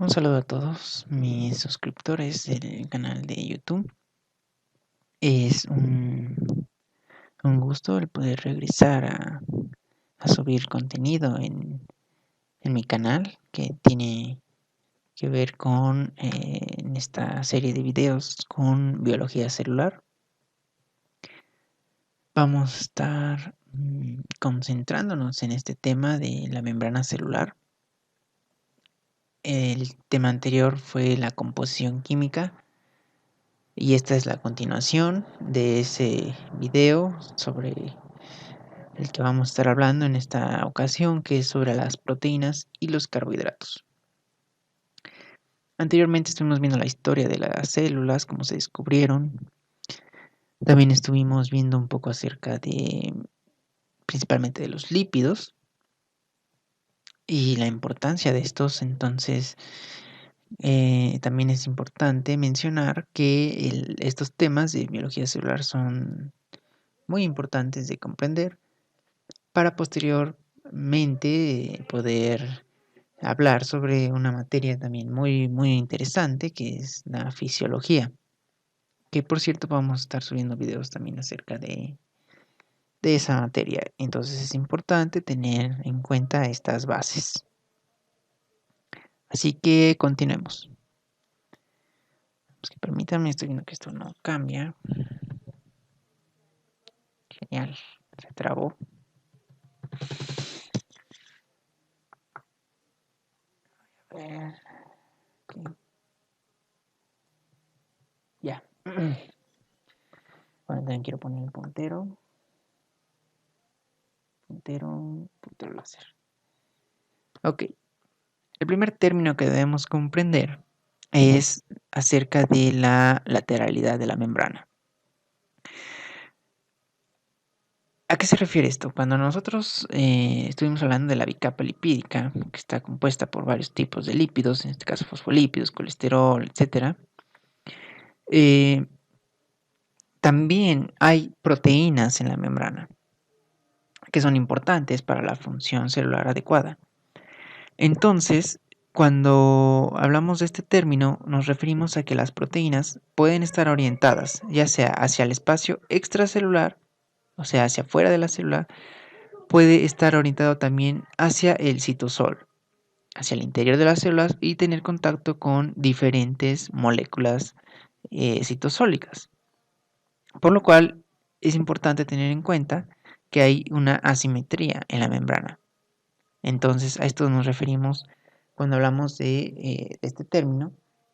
Un saludo a todos mis suscriptores del canal de YouTube. Es un gusto el poder regresar a subir contenido en mi canal que tiene que ver con en esta serie de videos con biología celular. Vamos a estar concentrándonos en este tema de la membrana celular. El tema anterior fue la composición química. Y esta es la continuación de ese video sobre el que vamos a estar hablando en esta ocasión, que es sobre las proteínas y los carbohidratos. Anteriormente estuvimos viendo la historia de las células, cómo se descubrieron. También estuvimos viendo un poco acerca de, principalmente de los lípidos y la importancia de estos. Entonces, también es importante mencionar que estos temas de biología celular son muy importantes de comprender para posteriormente poder hablar sobre una materia también muy interesante, que es la fisiología, que por cierto vamos a estar subiendo videos también acerca de esa materia. Entonces es importante tener en cuenta estas bases. Así que continuemos. Pues que permítanme, estoy viendo que esto no cambia. Genial, se trabó. A ver, okay. Ya. Bueno, también quiero poner el puntero. Puntero láser. Ok. El primer término que debemos comprender es acerca de la lateralidad de la membrana. ¿A qué se refiere esto? Cuando nosotros estuvimos hablando de la bicapa lipídica, que está compuesta por varios tipos de lípidos, en este caso fosfolípidos, colesterol, etc., también hay proteínas en la membrana que son importantes para la función celular adecuada. Entonces, cuando hablamos de este término, nos referimos a que las proteínas pueden estar orientadas ya sea hacia el espacio extracelular, o sea, hacia afuera de la célula, puede estar orientado también hacia el citosol, hacia el interior de las células y tener contacto con diferentes moléculas citosólicas. Por lo cual, es importante tener en cuenta que hay una asimetría en la membrana. Entonces, a esto nos referimos cuando hablamos de este término,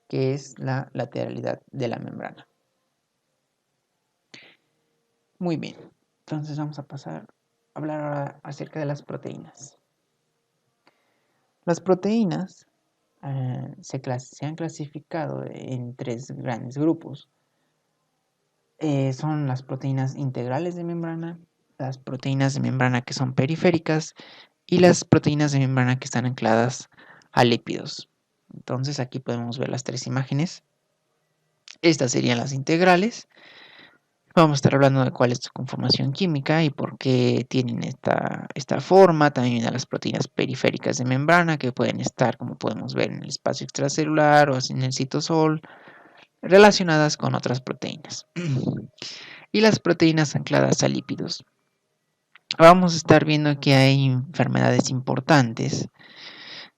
que es la lateralidad de la membrana. Muy bien, entonces vamos a pasar a hablar ahora acerca de las proteínas. Las proteínas se han clasificado en tres grandes grupos. Son las proteínas integrales de membrana, las proteínas de membrana que son periféricas y las proteínas de membrana que están ancladas a lípidos. Entonces aquí podemos ver las tres imágenes. Estas serían las integrales. Vamos a estar hablando de cuál es su conformación química y por qué tienen esta forma. También de las proteínas periféricas de membrana que pueden estar, como podemos ver, en el espacio extracelular o en el citosol, relacionadas con otras proteínas. Y las proteínas ancladas a lípidos. Vamos a estar viendo que hay enfermedades importantes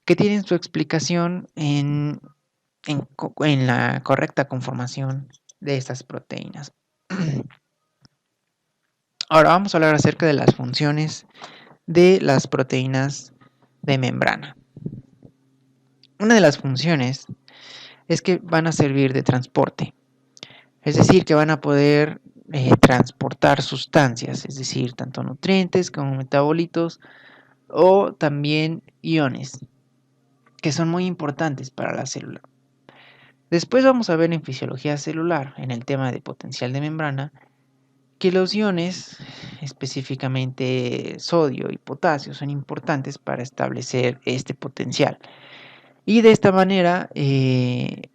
que tienen su explicación en la correcta conformación de estas proteínas. Ahora vamos a hablar acerca de las funciones de las proteínas de membrana. Una de las funciones es que van a servir de transporte, es decir, que van a poder transportar sustancias, es decir, tanto nutrientes como metabolitos o también iones, que son muy importantes para la célula. Después vamos a ver en fisiología celular, en el tema de potencial de membrana, que los iones, específicamente sodio y potasio, son importantes para establecer este potencial. Y de esta manera,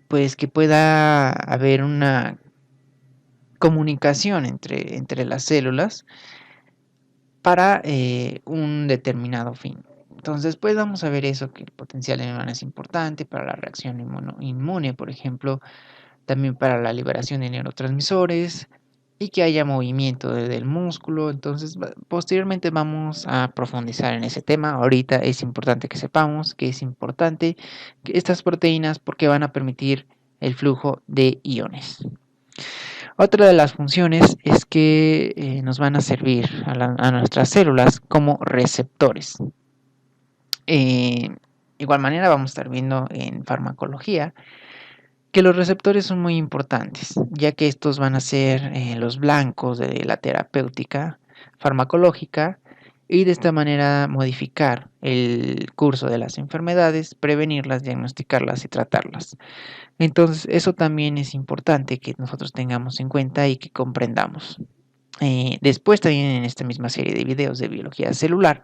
pues que pueda haber una comunicación entre las células para un determinado fin. Entonces, pues vamos a ver eso, que el potencial de membrana es importante para la reacción inmune, por ejemplo, también para la liberación de neurotransmisores y que haya movimiento del músculo. Entonces, posteriormente vamos a profundizar en ese tema. Ahorita es importante que sepamos que es importante que estas proteínas porque van a permitir el flujo de iones. Otra de las funciones es que nos van a servir a nuestras células como receptores. Igual manera vamos a estar viendo en farmacología que los receptores son muy importantes, ya que estos van a ser los blancos de la terapéutica farmacológica y de esta manera modificar el curso de las enfermedades, prevenirlas, diagnosticarlas y tratarlas. Entonces, eso también es importante que nosotros tengamos en cuenta y que comprendamos. Después también en esta misma serie de videos de biología celular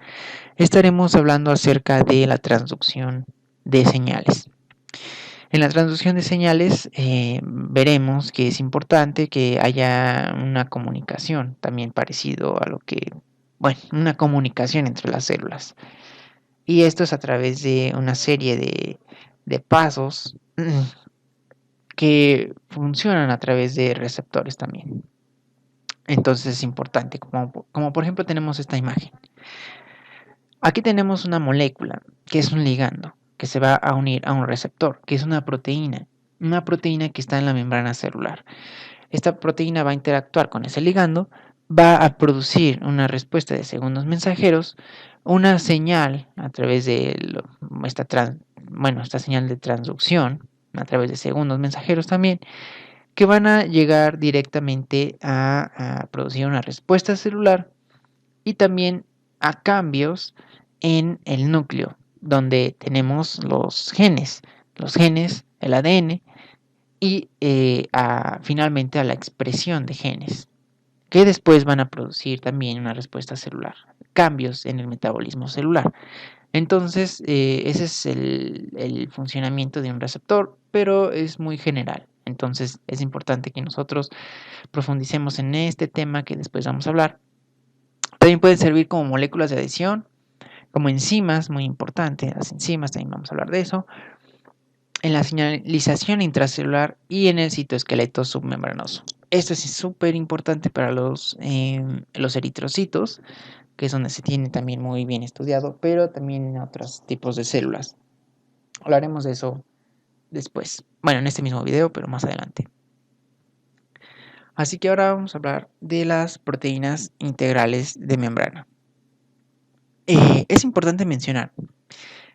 estaremos hablando acerca de la transducción de señales. En la transducción de señales veremos que es importante que haya una comunicación, también parecido a lo que, bueno, una comunicación entre las células. Y esto es a través de una serie de pasos que funcionan a través de receptores también. Entonces es importante, como por ejemplo tenemos esta imagen. Aquí tenemos una molécula que es un ligando que se va a unir a un receptor, que es una proteína que está en la membrana celular. Esta proteína va a interactuar con ese ligando, va a producir una respuesta de segundos mensajeros, una señal a través de esta señal de transducción, a través de segundos mensajeros también, que van a llegar directamente a producir una respuesta celular y también a cambios en el núcleo, donde tenemos los genes, el ADN y finalmente a la expresión de genes, que después van a producir también una respuesta celular, cambios en el metabolismo celular. Entonces, ese es el funcionamiento de un receptor, pero es muy general. Entonces, es importante que nosotros profundicemos en este tema que después vamos a hablar. También pueden servir como moléculas de adhesión, como enzimas, muy importante, las enzimas, también vamos a hablar de eso, en la señalización intracelular y en el citoesqueleto submembranoso. Esto es súper importante para los eritrocitos, que es donde se tiene también muy bien estudiado, pero también en otros tipos de células. Hablaremos de eso después. Bueno, en este mismo video, pero más adelante. Así que ahora vamos a hablar de las proteínas integrales de membrana. Es importante mencionar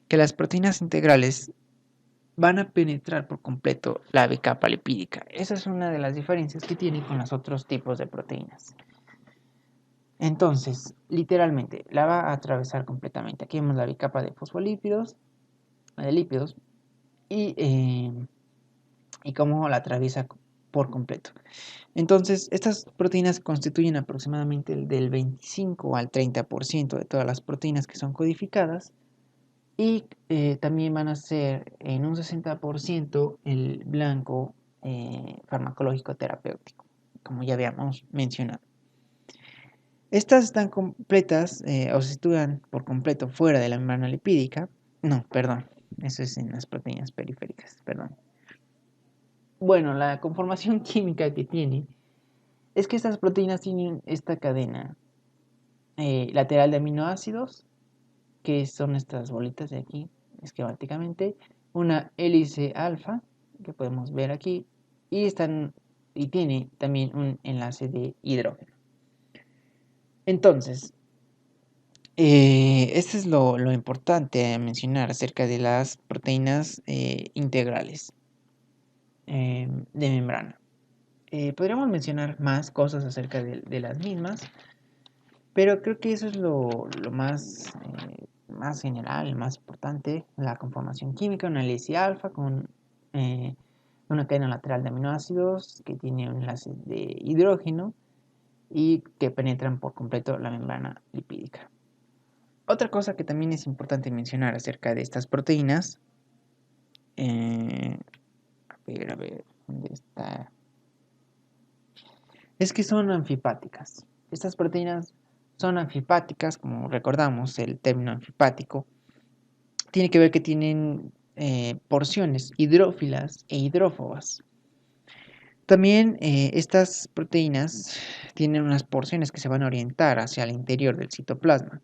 que las proteínas integrales van a penetrar por completo la bicapa lipídica. Esa es una de las diferencias que tiene con los otros tipos de proteínas. Entonces, literalmente, la va a atravesar completamente. Aquí vemos la bicapa de fosfolípidos, de lípidos, y cómo la atraviesa por completo. Entonces, estas proteínas constituyen aproximadamente del 25 al 30% de todas las proteínas que son codificadas y también van a ser en un 60% el blanco farmacológico terapéutico, como ya habíamos mencionado. Estas están completas o se sitúan por completo fuera de la membrana lipídica. No, perdón, eso es en las proteínas periféricas, perdón. Bueno, la conformación química que tiene es que estas proteínas tienen esta cadena lateral de aminoácidos, que son estas bolitas de aquí, esquemáticamente, una hélice alfa, que podemos ver aquí, y tiene también un enlace de hidrógeno. Entonces, esto es lo importante a mencionar acerca de las proteínas integrales de membrana. Podríamos mencionar más cosas acerca de las mismas, pero creo que eso es lo más general, más importante, la conformación química, una hélice alfa con una cadena lateral de aminoácidos que tiene un enlace de hidrógeno y que penetran por completo la membrana lipídica. Otra cosa que también es importante mencionar acerca de estas proteínas, a ver, ¿dónde está? Es que son anfipáticas. Estas proteínas son anfipáticas, como recordamos el término anfipático, tiene que ver que tienen porciones hidrófilas e hidrófobas. También estas proteínas tienen unas porciones que se van a orientar hacia el interior del citoplasma.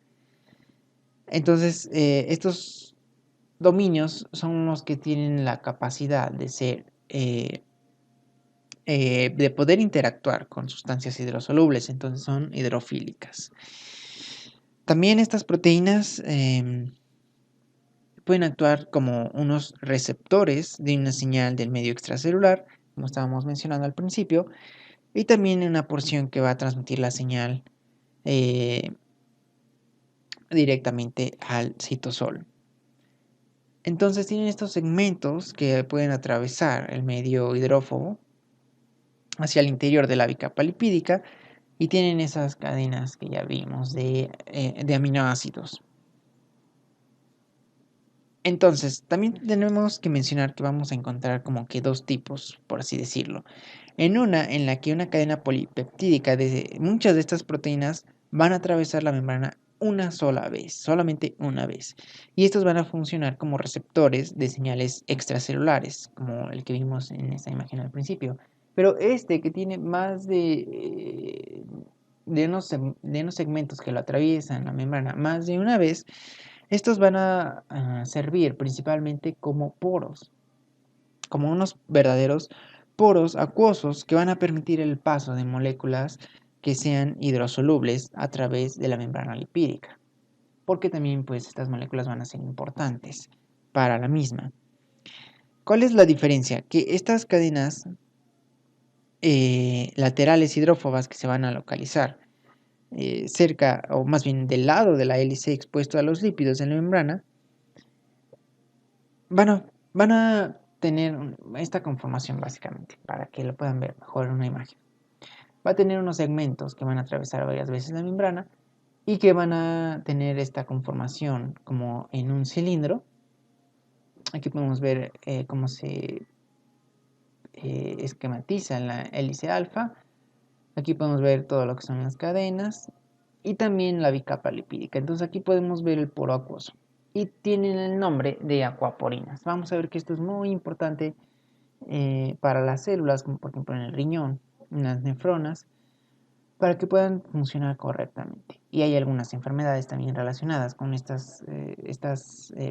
Entonces, estos dominios son los que tienen la capacidad de ser, de poder interactuar con sustancias hidrosolubles, entonces son hidrofílicas. También estas proteínas pueden actuar como unos receptores de una señal del medio extracelular, como estábamos mencionando al principio, y también una porción que va a transmitir la señal directamente al citosol. Entonces tienen estos segmentos que pueden atravesar el medio hidrófobo hacia el interior de la bicapa lipídica y tienen esas cadenas que ya vimos de aminoácidos. Entonces, también tenemos que mencionar que vamos a encontrar como que dos tipos, por así decirlo. En la que una cadena polipeptídica de muchas de estas proteínas van a atravesar la membrana una sola vez, solamente una vez. Y estos van a funcionar como receptores de señales extracelulares, como el que vimos en esta imagen al principio. Pero este que tiene más de unos segmentos que lo atraviesan la membrana más de una vez, estos van a servir principalmente como poros, como unos verdaderos poros acuosos que van a permitir el paso de moléculas que sean hidrosolubles a través de la membrana lipídica, porque también pues estas moléculas van a ser importantes para la misma. ¿Cuál es la diferencia? Que estas cadenas laterales hidrófobas que se van a localizar cerca, o más bien del lado de la hélice expuesto a los lípidos en la membrana, van a tener esta conformación básicamente, para que lo puedan ver mejor en una imagen. Va a tener unos segmentos que van a atravesar varias veces la membrana y que van a tener esta conformación como en un cilindro. Aquí podemos ver cómo se esquematiza la hélice alfa. Aquí podemos ver todo lo que son las cadenas y también la bicapa lipídica. Entonces aquí podemos ver el poro acuoso y tienen el nombre de aquaporinas. Vamos a ver que esto es muy importante para las células, como por ejemplo en el riñón, en las nefronas, para que puedan funcionar correctamente. Y hay algunas enfermedades también relacionadas con estas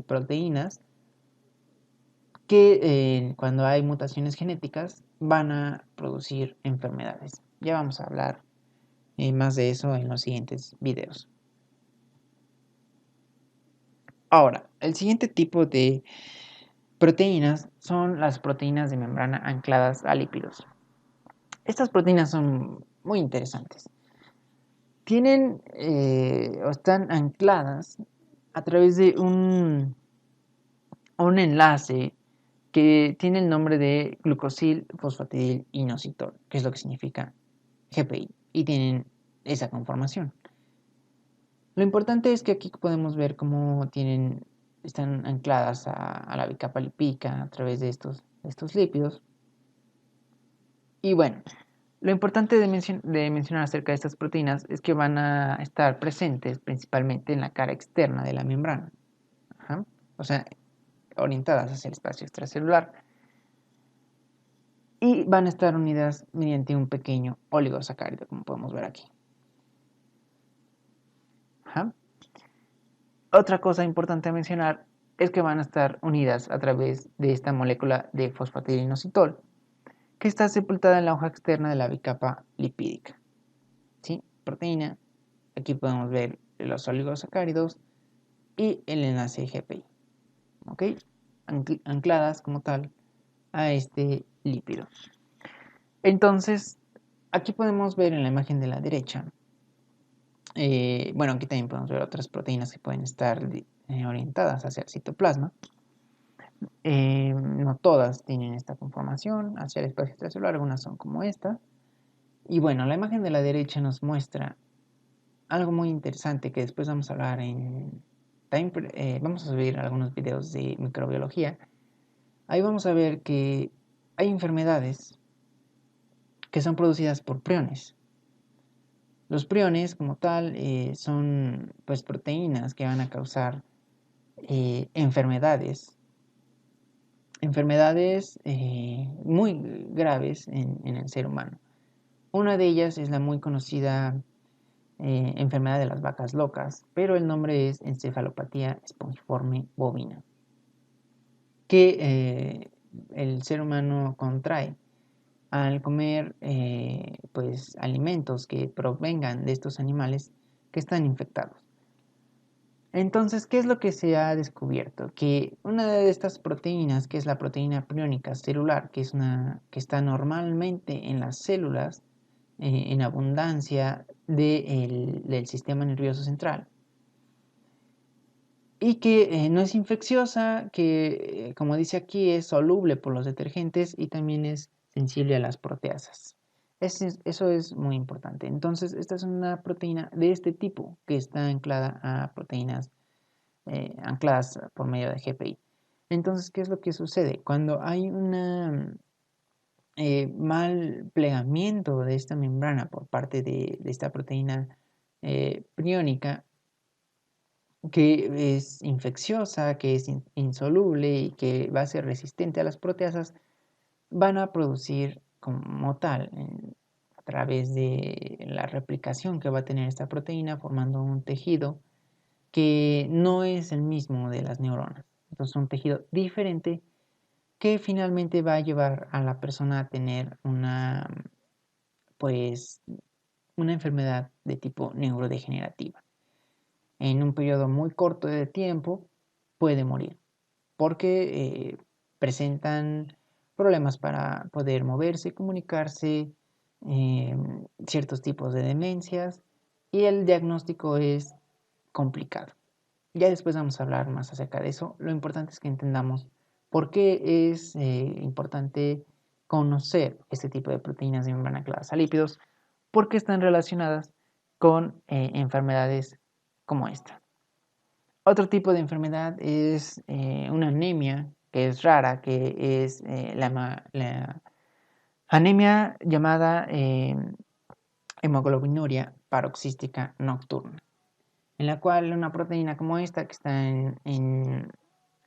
proteínas que cuando hay mutaciones genéticas van a producir enfermedades. Ya vamos a hablar más de eso en los siguientes videos. Ahora, el siguiente tipo de proteínas son las proteínas de membrana ancladas a lípidos. Estas proteínas son muy interesantes. Tienen o están ancladas a través de un enlace que tiene el nombre de glucosil fosfatidil inositol, que es lo que significa GPI, y tienen esa conformación. Lo importante es que aquí podemos ver cómo están ancladas a la bicapa lipídica a través de estos lípidos. Y bueno, lo importante de mencionar acerca de estas proteínas es que van a estar presentes principalmente en la cara externa de la membrana. Ajá. O sea, orientadas hacia el espacio extracelular. Y van a estar unidas mediante un pequeño oligosacárido, como podemos ver aquí. Ajá. Otra cosa importante a mencionar es que van a estar unidas a través de esta molécula de fosfatidilinositol, que está sepultada en la hoja externa de la bicapa lipídica. ¿Sí? Proteína. Aquí podemos ver los oligosacáridos y el enlace GPI. ¿Ok? Ancladas como tal a este lípido. Entonces, aquí podemos ver en la imagen de la derecha, bueno, aquí también podemos ver otras proteínas que pueden estar orientadas hacia el citoplasma. No todas tienen esta conformación hacia el espacio extracelular, algunas son como esta. Y bueno, la imagen de la derecha nos muestra algo muy interesante que después vamos a hablar vamos a subir algunos videos de microbiología. Ahí vamos a ver que hay enfermedades que son producidas por priones. Los priones como tal son pues proteínas que van a causar enfermedades muy graves en el ser humano. Una de ellas es la muy conocida enfermedad de las vacas locas, pero el nombre es encefalopatía espongiforme bovina, que el ser humano contrae al comer pues alimentos que provengan de estos animales que están infectados. Entonces, ¿qué es lo que se ha descubierto? Que una de estas proteínas, que es la proteína priónica celular, que está normalmente en las células en abundancia del sistema nervioso central, y que no es infecciosa, que como dice aquí es soluble por los detergentes y también es sensible a las proteasas. Eso es muy importante. Entonces, esta es una proteína de este tipo que está anclada a proteínas ancladas por medio de GPI. Entonces, ¿qué es lo que sucede? Cuando hay un mal plegamiento de esta membrana por parte de esta proteína priónica, que es infecciosa, que es insoluble y que va a ser resistente a las proteasas, van a producir como tal, a través de la replicación que va a tener esta proteína, formando un tejido que no es el mismo de las neuronas. Entonces, un tejido diferente que finalmente va a llevar a la persona a tener pues, una enfermedad de tipo neurodegenerativa. En un periodo muy corto de tiempo puede morir porque presentan problemas para poder moverse, comunicarse, ciertos tipos de demencias, y el diagnóstico es complicado. Ya después vamos a hablar más acerca de eso. Lo importante es que entendamos por qué es importante conocer este tipo de proteínas de membrana ancladas a lípidos, porque están relacionadas con enfermedades como esta. Otro tipo de enfermedad es una anemia que es rara, que es la anemia llamada hemoglobinuria paroxística nocturna, en la cual una proteína como esta, que está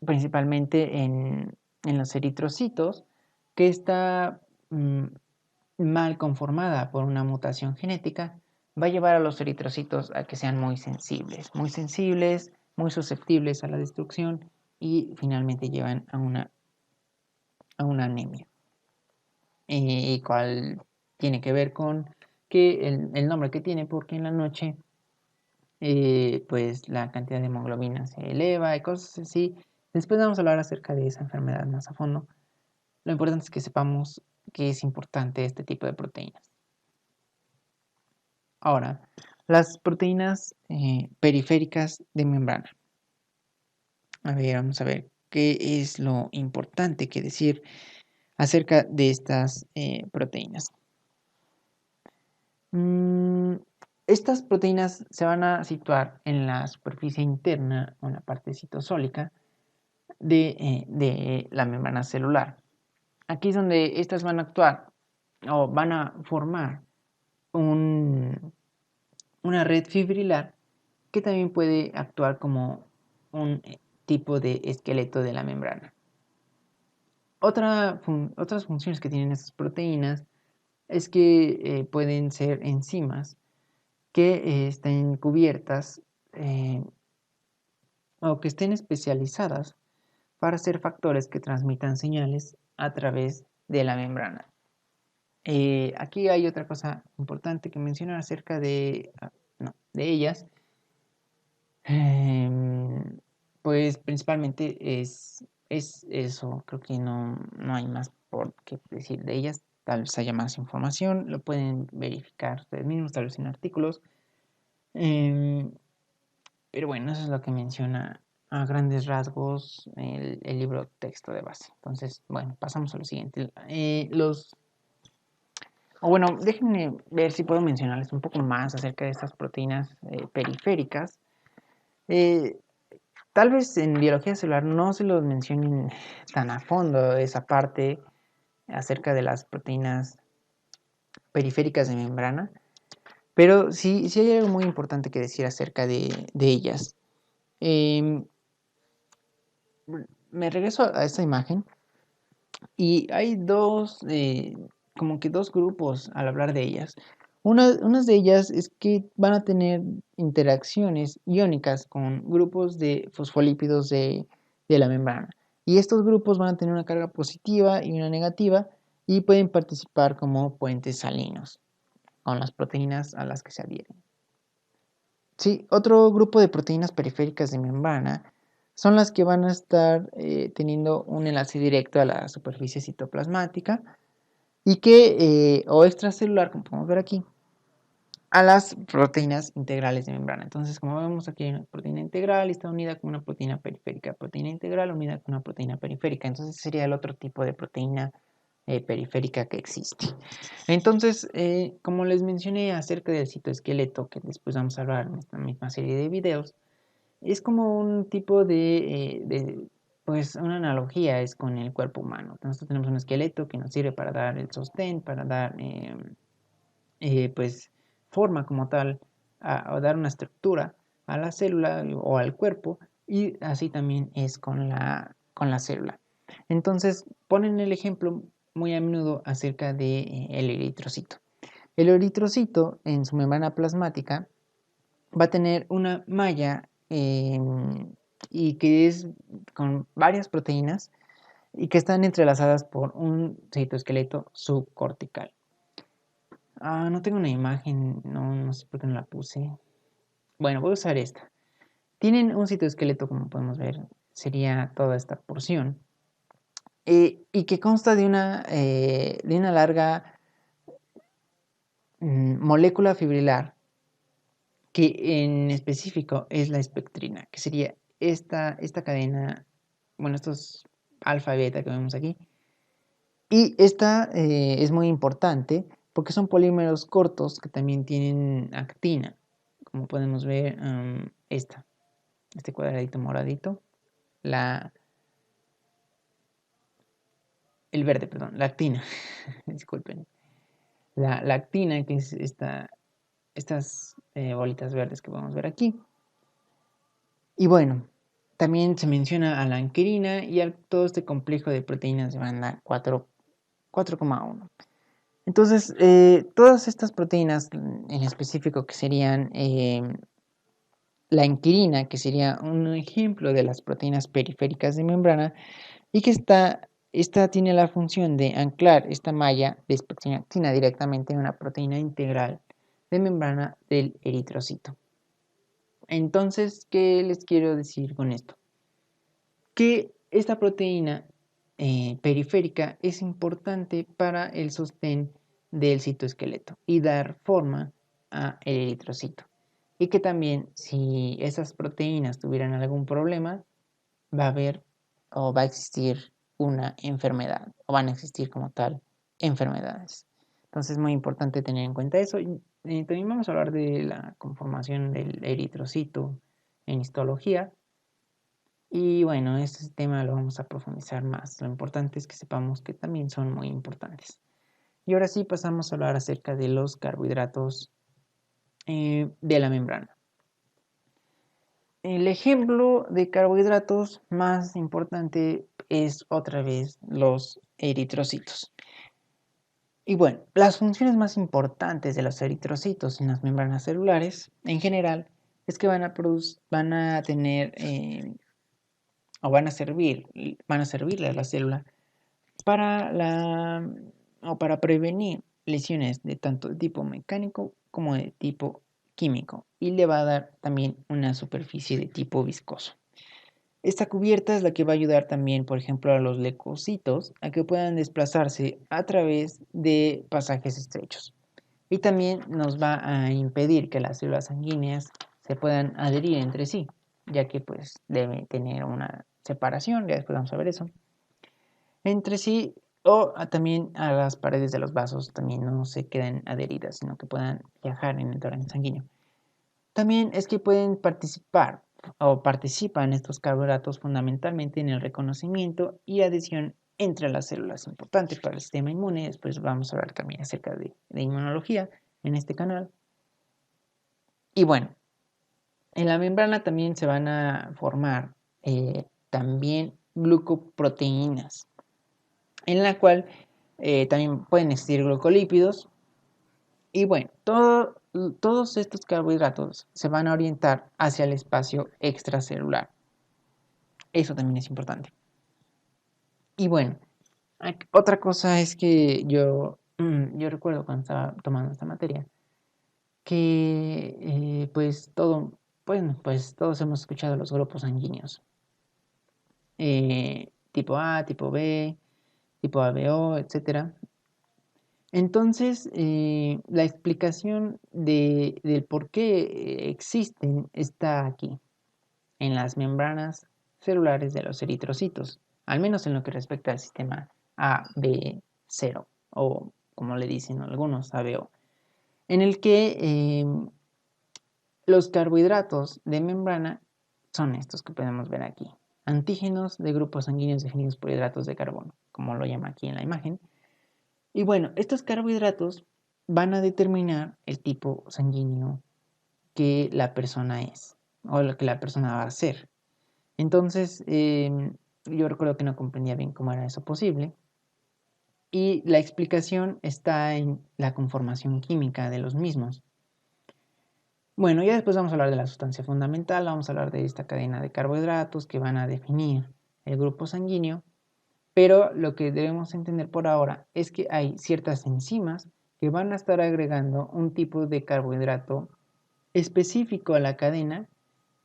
principalmente en los eritrocitos, que está mal conformada por una mutación genética, va a llevar a los eritrocitos a que sean muy sensibles, muy susceptibles a la destrucción y finalmente llevan a una anemia. Y cual tiene que ver con que el nombre que tiene, porque en la noche pues la cantidad de hemoglobina se eleva y cosas así. Después vamos a hablar acerca de esa enfermedad más a fondo. Lo importante es que sepamos que es importante este tipo de proteínas. Ahora, las proteínas periféricas de membrana. A ver, vamos a ver qué es lo importante que decir acerca de estas proteínas. Estas proteínas se van a situar en la superficie interna o en la parte citosólica de la membrana celular. Aquí es donde estas van a actuar o van a formar una red fibrilar que también puede actuar como un tipo de esqueleto de la membrana. Otras funciones que tienen estas proteínas es que pueden ser enzimas que estén cubiertas o que estén especializadas para ser factores que transmitan señales a través de la membrana. Aquí hay otra cosa importante que mencionar acerca de ellas. Pues principalmente es eso. Creo que no hay más por qué decir de ellas. Tal vez haya más información, lo pueden verificar ustedes mismos, tal vez en artículos. Pero bueno, eso es lo que menciona a grandes rasgos el libro texto de base. Entonces, bueno, pasamos a lo siguiente. Bueno, déjenme ver si puedo mencionarles un poco más acerca de estas proteínas periféricas. Tal vez en biología celular no se los mencionen tan a fondo esa parte acerca de las proteínas periféricas de membrana, pero sí hay algo muy importante que decir acerca de ellas. me regreso a esta imagen y hay como que dos grupos al hablar de ellas. Unas de ellas es que van a tener interacciones iónicas con grupos de fosfolípidos de la membrana. Y estos grupos van a tener una carga positiva y una negativa y pueden participar como puentes salinos con las proteínas a las que se adhieren. Sí, otro grupo de proteínas periféricas de membrana son las que van a estar teniendo un enlace directo a la superficie citoplasmática y o extracelular, como podemos ver aquí, a las proteínas integrales de membrana. Entonces, como vemos aquí hay una proteína integral y está unida con una proteína periférica. Proteína integral unida con una proteína periférica. Entonces, sería el otro tipo de proteína periférica que existe. Entonces, como les mencioné acerca del citoesqueleto, que después vamos a hablar en esta misma serie de videos, es como un tipo pues una analogía es con el cuerpo humano. Nosotros tenemos un esqueleto que nos sirve para dar el sostén, para dar pues forma como tal, o dar una estructura a la célula o al cuerpo, y así también es con la célula. Entonces ponen el ejemplo muy a menudo acerca de el eritrocito. El eritrocito en su membrana plasmática va a tener una malla y que es con varias proteínas y que están entrelazadas por un citoesqueleto subcortical. No tengo una imagen, no sé por qué no la puse. Bueno, voy a usar esta. Tienen un citoesqueleto, como podemos ver, sería toda esta porción, y que consta de una larga molécula fibrilar, que en específico es la espectrina, que sería esta cadena, bueno, estos alfa y beta que vemos aquí. Y esta es muy importante porque son polímeros cortos que también tienen actina, como podemos ver este cuadradito moradito, el verde, perdón, la actina, disculpen, la actina, que es estas bolitas verdes que podemos ver aquí. Y bueno, también se menciona a la anquirina y a todo este complejo de proteínas de banda 4,1. Entonces, todas estas proteínas en específico que serían la anquirina, que sería un ejemplo de las proteínas periféricas de membrana, y que esta tiene la función de anclar esta malla de espectrina directamente en una proteína integral de membrana del eritrocito. Entonces, ¿qué les quiero decir con esto? Que esta proteína periférica es importante para el sostén del citoesqueleto y dar forma al eritrocito. Y que también si esas proteínas tuvieran algún problema, va a haber o va a existir una enfermedad o van a existir como tal enfermedades. Entonces es muy importante tener en cuenta eso. Y también vamos a hablar de la conformación del eritrocito en histología. Y bueno, este tema lo vamos a profundizar más. Lo importante es que sepamos que también son muy importantes. Y ahora sí pasamos a hablar acerca de los carbohidratos de la membrana. El ejemplo de carbohidratos más importante es otra vez los eritrocitos. Y bueno, las funciones más importantes de los eritrocitos en las membranas celulares en general es que van a tener o van a servirle a la célula para para prevenir lesiones de tanto de tipo mecánico como de tipo químico, y le va a dar también una superficie de tipo viscoso. Esta cubierta es la que va a ayudar también, por ejemplo, a los leucocitos a que puedan desplazarse a través de pasajes estrechos. Y también nos va a impedir que las células sanguíneas se puedan adherir entre sí, ya que pues debe tener una separación, ya después vamos a ver eso, entre sí, o también a las paredes de los vasos también no se queden adheridas, sino que puedan viajar en el torrente sanguíneo. También es que pueden participar o participan estos carbohidratos fundamentalmente en el reconocimiento y adhesión entre las células, importantes para el sistema inmune. Después vamos a hablar también acerca de inmunología en este canal. Y bueno, en la membrana también se van a formar también glucoproteínas, en la cual también pueden existir glucolípidos. Y bueno, todos estos carbohidratos se van a orientar hacia el espacio extracelular. Eso también es importante. Y bueno, otra cosa es que yo recuerdo cuando estaba tomando esta materia, que pues todos hemos escuchado los grupos sanguíneos. Tipo A, tipo B, tipo ABO, etc. Entonces, la explicación del por qué existen está aquí, en las membranas celulares de los eritrocitos, al menos en lo que respecta al sistema AB0, o como le dicen algunos, ABO, en el que los carbohidratos de membrana son estos que podemos ver aquí, antígenos de grupos sanguíneos definidos por hidratos de carbono, como lo llama aquí en la imagen. Y bueno, estos carbohidratos van a determinar el tipo sanguíneo que la persona es o lo que la persona va a hacer. Entonces, yo recuerdo que no comprendía bien cómo era eso posible. Y la explicación está en la conformación química de los mismos. Bueno, ya después vamos a hablar de la sustancia fundamental, vamos a hablar de esta cadena de carbohidratos que van a definir el grupo sanguíneo. Pero lo que debemos entender por ahora es que hay ciertas enzimas que van a estar agregando un tipo de carbohidrato específico a la cadena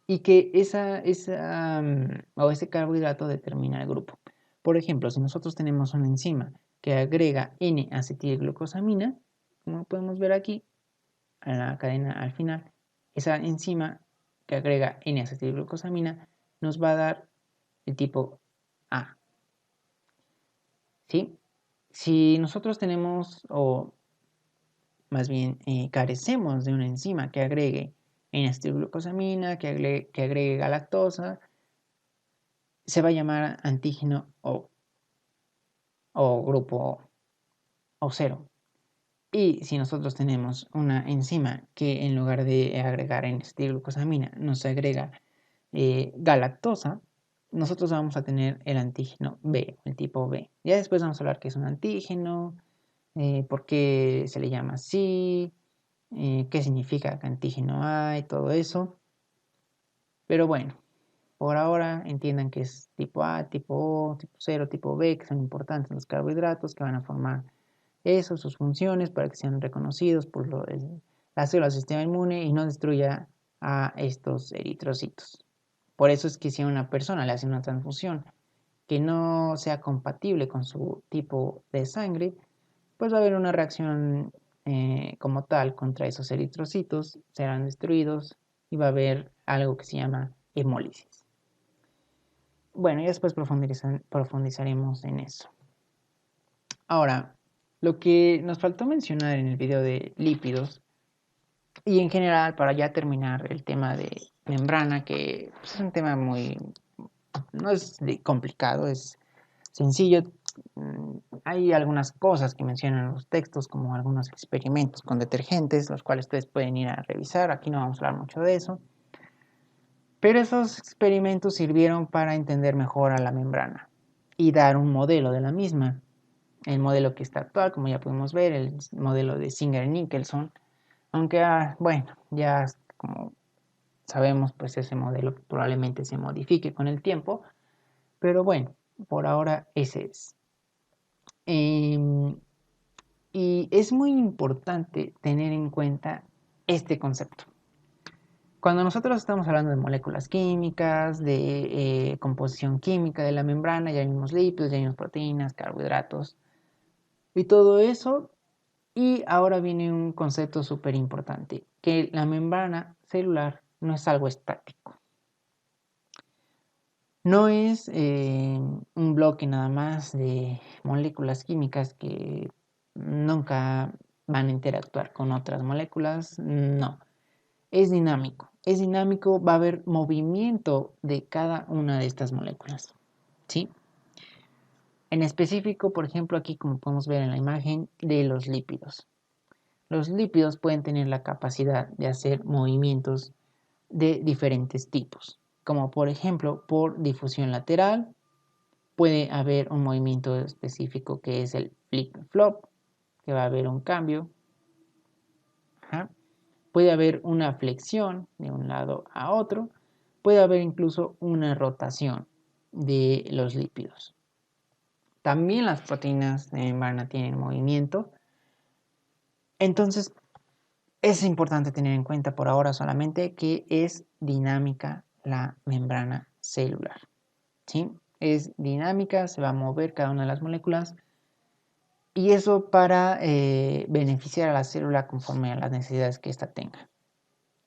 y que ese carbohidrato determina el grupo. Por ejemplo, si nosotros tenemos una enzima que agrega N-acetilglucosamina, como podemos ver aquí, en la cadena al final, esa enzima que agrega N-acetilglucosamina nos va a dar el tipo A. ¿Sí? Si nosotros tenemos, o más bien carecemos de una enzima que agregue N-acetilglucosamina, que agregue galactosa, se va a llamar antígeno o grupo O0. Y si nosotros tenemos una enzima que en lugar de agregar N-acetilglucosamina nos agrega galactosa, nosotros vamos a tener el antígeno B, el tipo B. Ya después vamos a hablar qué es un antígeno, por qué se le llama así, qué significa que antígeno hay, todo eso. Pero bueno, por ahora entiendan que es tipo A, tipo O, tipo 0, tipo B, que son importantes los carbohidratos que van a formar eso, sus funciones para que sean reconocidos por las células del sistema inmune y no destruya a estos eritrocitos. Por eso es que si a una persona le hacen una transfusión que no sea compatible con su tipo de sangre, pues va a haber una reacción como tal contra esos eritrocitos, serán destruidos y va a haber algo que se llama hemólisis. Bueno, y después profundizaremos en eso. Ahora, lo que nos faltó mencionar en el video de lípidos y en general para ya terminar el tema de membrana, que pues, es un tema no es complicado, es sencillo. Hay algunas cosas que mencionan los textos, como algunos experimentos con detergentes, los cuales ustedes pueden ir a revisar. Aquí no vamos a hablar mucho de eso. Pero esos experimentos sirvieron para entender mejor a la membrana y dar un modelo de la misma. El modelo que está actual, como ya pudimos ver, el modelo de Singer-Nicholson. Aunque, bueno, ya como sabemos, pues ese modelo probablemente se modifique con el tiempo. Pero bueno, por ahora ese es. Y es muy importante tener en cuenta este concepto. Cuando nosotros estamos hablando de moléculas químicas, de composición química de la membrana, ya vimos lípidos, ya vimos proteínas, carbohidratos y todo eso. Y ahora viene un concepto súper importante, que la membrana celular no es algo estático. No es un bloque nada más de moléculas químicas que nunca van a interactuar con otras moléculas, no. Es dinámico. Es dinámico, va a haber movimiento de cada una de estas moléculas, ¿sí? En específico, por ejemplo, aquí como podemos ver en la imagen de los lípidos. Los lípidos pueden tener la capacidad de hacer movimientos de diferentes tipos, como por ejemplo por difusión lateral, puede haber un movimiento específico que es el flip-flop, que va a haber un cambio. Ajá. Puede haber una flexión de un lado a otro, puede haber incluso una rotación de los lípidos. También las proteínas de membrana tienen movimiento. Entonces, es importante tener en cuenta por ahora solamente que es dinámica la membrana celular. ¿Sí? Es dinámica, se va a mover cada una de las moléculas y eso para beneficiar a la célula conforme a las necesidades que ésta tenga.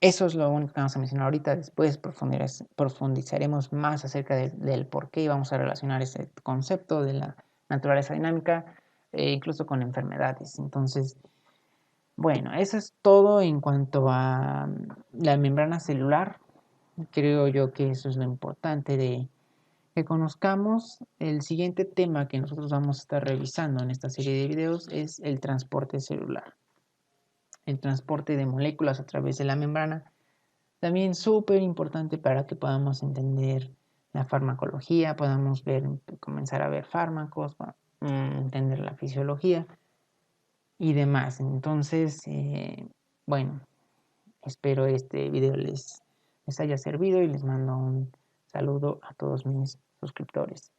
Eso es lo único que vamos a mencionar ahorita. Después profundizaremos más acerca del por qué y vamos a relacionar ese concepto de la naturaleza dinámica, incluso con enfermedades. Entonces, bueno, eso es todo en cuanto a la membrana celular. Creo yo que eso es lo importante de que conozcamos. El siguiente tema que nosotros vamos a estar revisando en esta serie de videos es el transporte celular. El transporte de moléculas a través de la membrana. También súper importante para que podamos entender la farmacología, podamos comenzar a ver fármacos, entender la fisiología y demás. Entonces, bueno, espero este video les haya servido y les mando un saludo a todos mis suscriptores.